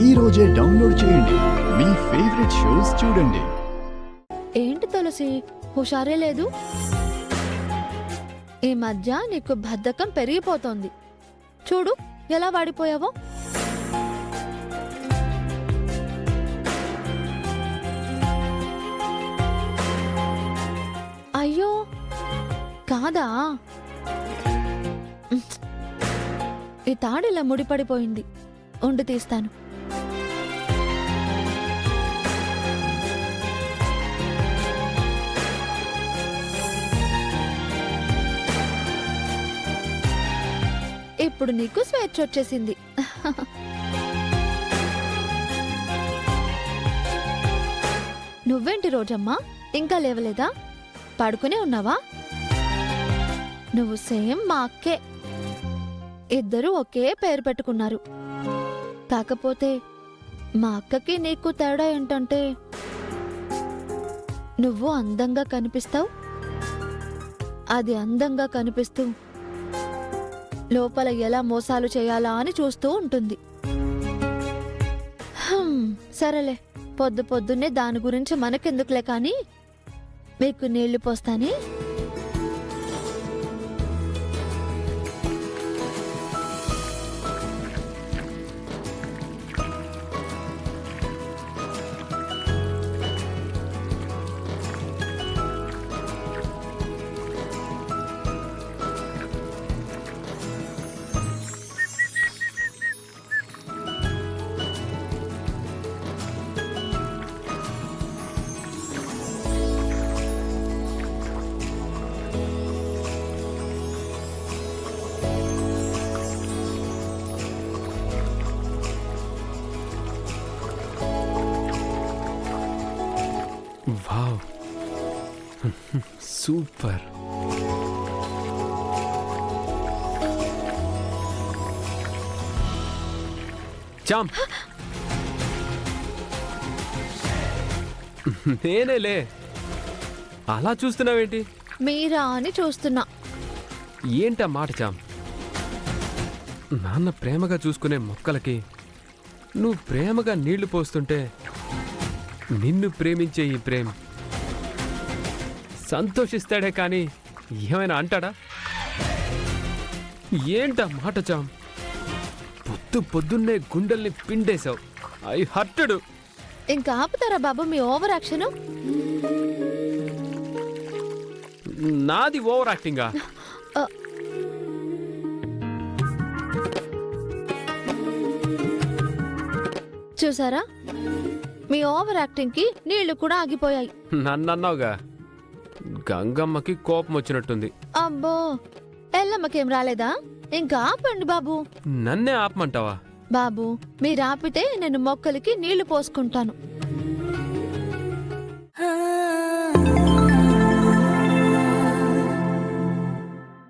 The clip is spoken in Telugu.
ఈ రోజే డౌన్లోడ్ చేయండి. మీ ఫేవరెట్ షోస్ చూడండి. ఏంటి తులసి, హుషారే లేదు? ఈ మధ్య నీకు బద్ధకం పెరిగిపోతోంది. చూడు ఎలా వాడిపోయావో. అయ్యో కాదా, ఈ తాడిలా ముడిపడిపోయింది. ఉండి తీస్తాను. ఇప్పుడు నీకు స్వేచ్ఛ వచ్చేసింది. నువ్వేంటి రోజమ్మా, ఇంకా లేవలేదా? పడుకునే ఉన్నావా? నువ్వు సేమ్ మా అక్కే. ఇద్దరు ఒకే పేరు పెట్టుకున్నారు. కాకపోతే మా అక్కకి నీకు తేడా ఏంటంటే, నువ్వు అందంగా కనిపిస్తావు, అది అందంగా కనిపిస్తూ లోపల ఎలా మోసాలు చేయాలా అని చూస్తూ ఉంటుంది. సరేలే, పొద్దు పొద్దున్నే దాని గురించి మనకెందుకులే కానీ మీకు నీళ్లు పోస్తానే. Wow, super. చామ్, నేనేలే. అలా చూస్తున్నావేంటి? మీరా అని చూస్తున్నా. ఏంటా మాట చామ్? నాన్న ప్రేమగా చూసుకునే మొక్కలకి నువ్వు ప్రేమగా నీళ్లు పోస్తుంటే నిన్ను ప్రేమించే ఈ ప్రేమ్ సంతోషిస్తాడే కానీ ఏమైనా అంటాడా? ఏంటా మాట చామ్? పొద్దున్నే గుండెల్ని పిండేశావు. I hurted. ఇంకా ఆపుతారా బాబు మీ ఓవర్ యాక్షన్? నాది ఓవర్ యాక్టింగా? చూసారా, మీ ఓవర్ యాక్టింగ్ కి నీళ్లు కూడా ఆగిపోయాయి. నన్నన్నావుగా, గంగమ్మకి కోపం వచ్చినట్టుంది. అబ్బో, ఎల్లమ్మకేం రాలేదా? ఇంకా ఆపండి బాబు. నన్నే ఆపమంటావా? బాబు, మీరు ఆపితే నేను మొక్కలకి నీళ్లు పోసుకుంటాను.